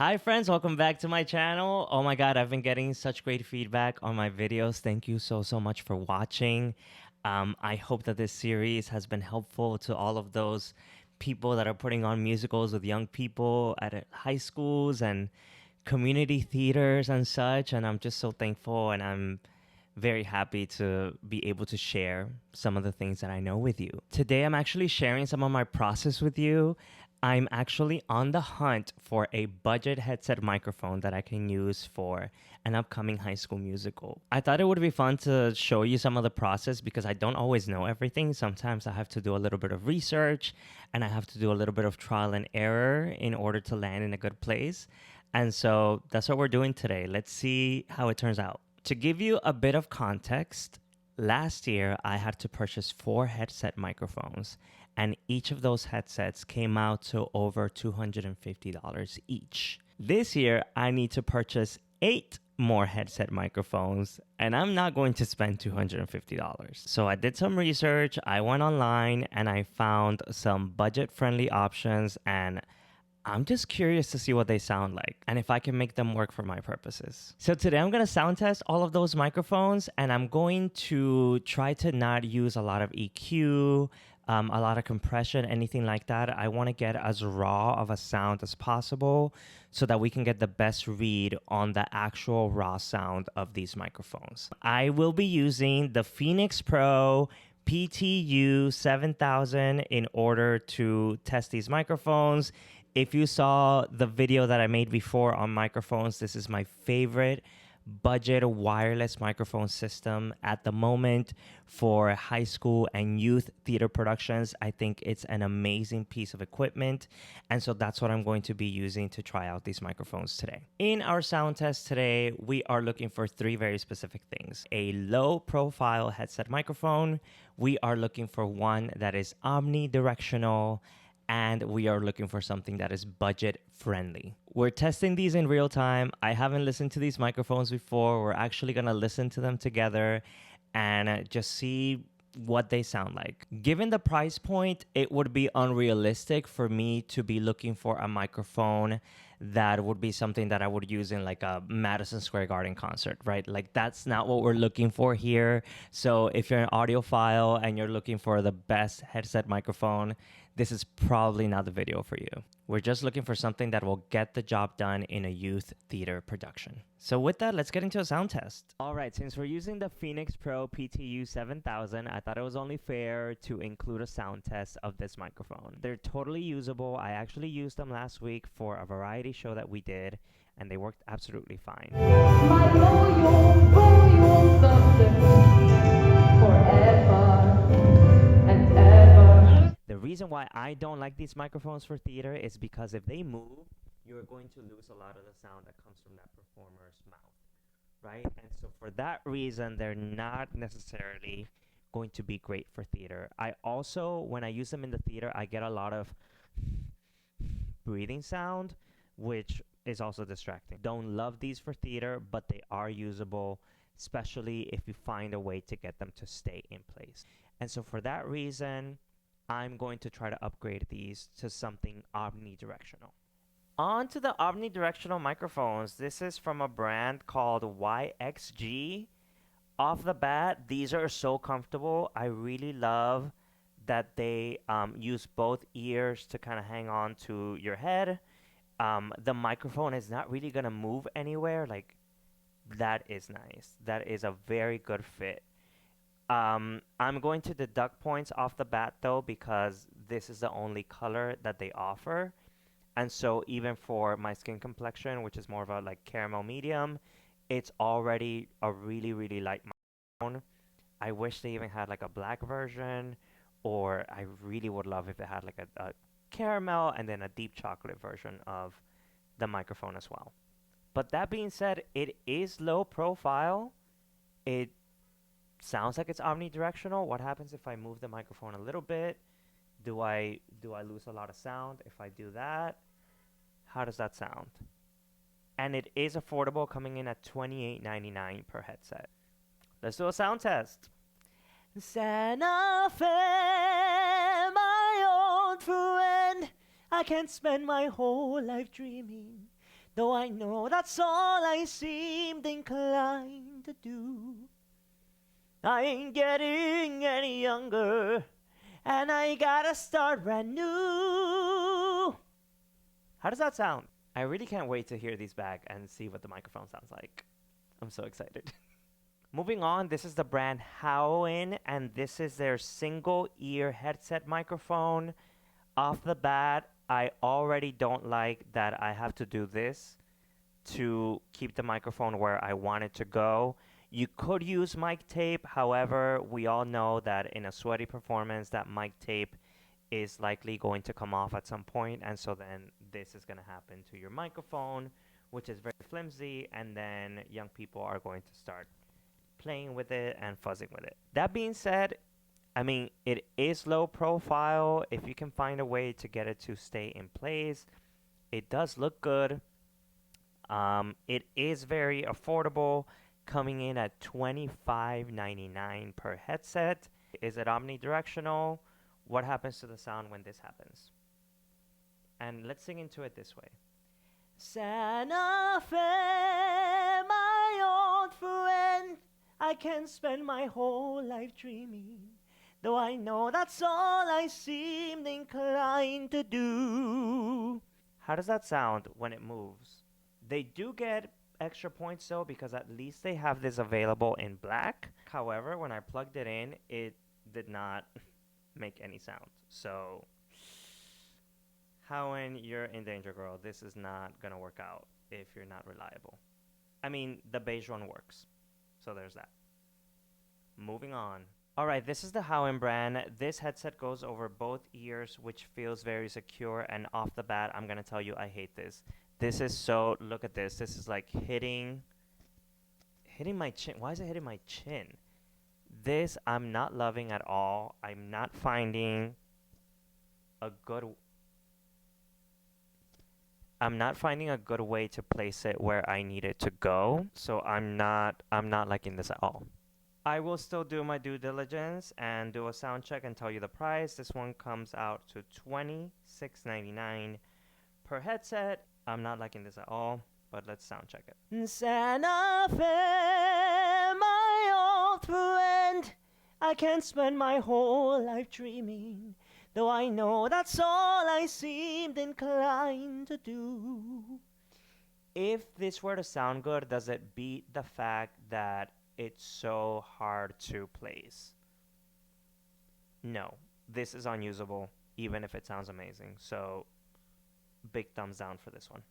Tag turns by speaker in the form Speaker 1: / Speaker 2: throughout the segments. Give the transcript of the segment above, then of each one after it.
Speaker 1: Hi friends, welcome back to my channel. Oh my god, I've been getting such great feedback on my videos. Thank you so much for watching. I hope that this series has been helpful to all of those people that are putting on musicals with young people at high schools and community theaters and such. And I'm just so thankful, and I'm very happy to be able to share some of the things that I know with you. Today, I'm actually sharing some of my process with you. I'm actually on the hunt for a budget headset microphone that I can use for an upcoming high school musical. I thought it would be fun to show you some of the process because I don't always know everything. Sometimes I have to do a little bit of research and I have to do a little bit of trial and error in order to land in a good place. And so that's what we're doing today. Let's see how it turns out. To give you a bit of context, last year I had to purchase 4 headset microphones, and each of those headsets came out to over $250 each. This year I need to purchase 8 more headset microphones, and I'm not going to spend $250. So I did some research, I went online, and I found some budget-friendly options, and I'm just curious to see what they sound like and if I can make them work for my purposes. So today I'm going to sound test all of those microphones, and I'm going to try to not use a lot of EQ, a lot of compression, anything like that. I want to get as raw of a sound as possible so that we can get the best read on the actual raw sound of these microphones. I will be using the Phenyx Pro PTU 7000 in order to test these microphones. If you saw the video that I made before on microphones, this is my favorite budget wireless microphone system at the moment for high school and youth theater productions. I think it's an amazing piece of equipment, and so that's what I'm going to be using to try out these microphones today. In our sound test today, we are looking for 3 very specific things: a low profile headset microphone, we are looking for one that is omnidirectional, and we are looking for something that is budget friendly. We're testing these in real time. I haven't listened to these microphones before. We're actually gonna listen to them together and just see what they sound like. Given the price point, it would be unrealistic for me to be looking for a microphone that would be something that I would use in like a Madison Square Garden concert, right? Like that's not what we're looking for here. So if you're an audiophile and you're looking for the best headset microphone, this is probably not the video for you. We're just looking for something that will get the job done in a youth theater production. So with that, let's get into a sound test. All right, since we're using the Phenyx Pro PTU 7000, I thought it was only fair to include a sound test of this microphone. They're totally usable. I actually used them last week for a variety show that we did, and they worked absolutely fine.
Speaker 2: My loyal subject, forever and ever.
Speaker 1: The reason why I don't like these microphones for theater is because if they move, you're going to lose a lot of the sound that comes from that performer's mouth, right? And so for that reason, they're not necessarily going to be great for theater. I also, when I use them in the theater, I get a lot of breathing sound, which is also distracting. Don't love these for theater, but they are usable, especially if you find a way to get them to stay in place. And so for that reason, I'm going to try to upgrade these to something omnidirectional. On to the omnidirectional microphones. This is from a brand called YXG. Off the bat, these are so comfortable. I really love that they use both ears to kind of hang on to your head. The microphone is not really going to move anywhere. Like, that is nice. That is a very good fit. I'm going to deduct points off the bat though, because this is the only color that they offer. And so even for my skin complexion, which is more of a like caramel medium, it's already a really light microphone. I wish they even had like a black version, or I really would love if they had like a caramel and then a deep chocolate version of the microphone as well. But that being said, it is low profile. It sounds like it's omnidirectional. What happens if I move the microphone a little bit? Do I lose a lot of sound if I do that? How does that sound? And it is affordable, coming in at $28.99 per headset. Let's do a sound test. Santa Fe, my old friend, I can't spend my whole life dreaming though I know that's all I seemed inclined to do. I ain't getting any younger, and I gotta start brand new. How does that sound? I really can't wait to hear these back and see what the microphone sounds like. I'm so excited. Moving on, this is the brand Haoin, and this is their single ear headset microphone. Off the bat, I already don't like that I have to do this to keep the microphone where I want it to go. You could use mic tape, however, we all know that in a sweaty performance, that mic tape is likely going to come off at some point, and so then this is going to happen to your microphone, which is very flimsy, and then young people are going to start playing with it and fuzzing with it. That being said, I mean, it is low profile. If you can find a way to get it to stay in place, it does look good. It is very affordable, coming in at $25.99 per headset. Is it omnidirectional? What happens to the sound when this happens? And let's sing into it this way. Santa Fe, my old friend, I can spend my whole life dreaming, though I know that's all I seemed inclined to do. How does that sound when it moves? They do get extra points though, because at least they have this available in black. However, when I plugged it in, it did not make any sound. So, Haoin, you're in danger, girl. This is not gonna work out if you're not reliable. I mean, the beige one works. So there's that. Moving on. Alright, this is the Haoin brand. This headset goes over both ears, which feels very secure, and off the bat, I'm gonna tell you I hate this. This is so, look at this. This is like hitting my chin. Why is it hitting my chin? This I'm not loving at all. I'm not finding a good way to place it where I need it to go. So I'm not liking this at all. I will still do my due diligence and do a sound check and tell you the price. This one comes out to $26.99 per headset. I'm not liking this at all, but let's sound check it. Santa Fe, my old friend, I can spend my whole life dreaming, though I know that's all I seemed inclined to do. If this were to sound good, does it beat the fact that it's so hard to place? No, this is unusable, even if it sounds amazing. So, big thumbs down for this one.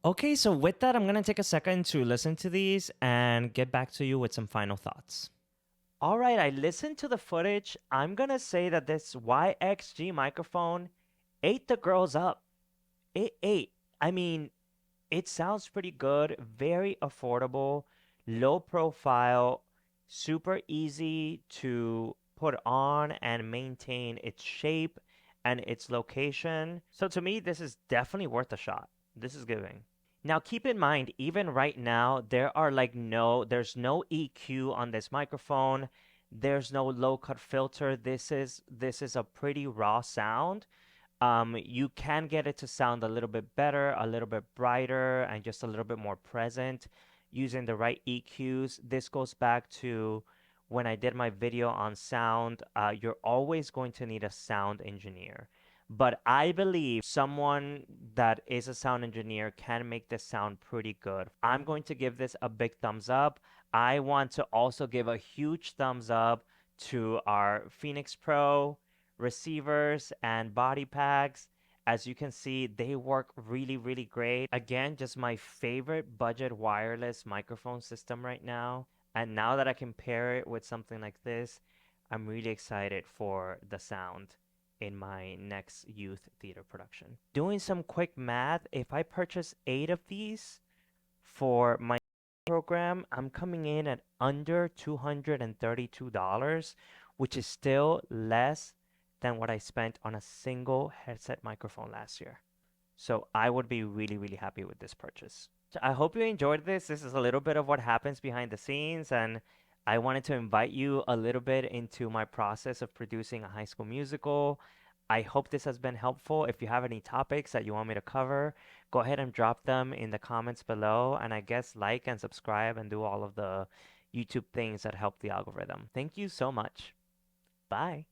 Speaker 1: Okay, so with that, I'm going to take a second to listen to these and get back to you with some final thoughts. All right, I listened to the footage. I'm going to say that this YXG microphone ate the girls up. It ate. I mean, it sounds pretty good, very affordable, low profile, super easy to put on and maintain its shape and its location. So to me, this is definitely worth a shot. This is giving. Now keep in mind, even right now, there's no EQ on this microphone. There's no low cut filter. This is a pretty raw sound. You can get it to sound a little bit better, a little bit brighter, and just a little bit more present using the right EQs. This goes back to when I did my video on sound. You're always going to need a sound engineer. But I believe someone that is a sound engineer can make this sound pretty good. I'm going to give this a big thumbs up. I want to also give a huge thumbs up to our Phenyx Pro receivers and body packs. As you can see, they work really, really great. Again, just my favorite budget wireless microphone system right now. And now that I can pair it with something like this, I'm really excited for the sound in my next youth theater production. Doing some quick math, if I purchase 8 of these for my program, I'm coming in at under $232, which is still less than what I spent on a single headset microphone last year. So I would be really, really happy with this purchase. So I hope you enjoyed this. This is a little bit of what happens behind the scenes, and I wanted to invite you a little bit into my process of producing a High School Musical. I hope this has been helpful. If you have any topics that you want me to cover, go ahead and drop them in the comments below. And I guess like and subscribe and do all of the YouTube things that help the algorithm. Thank you so much. Bye.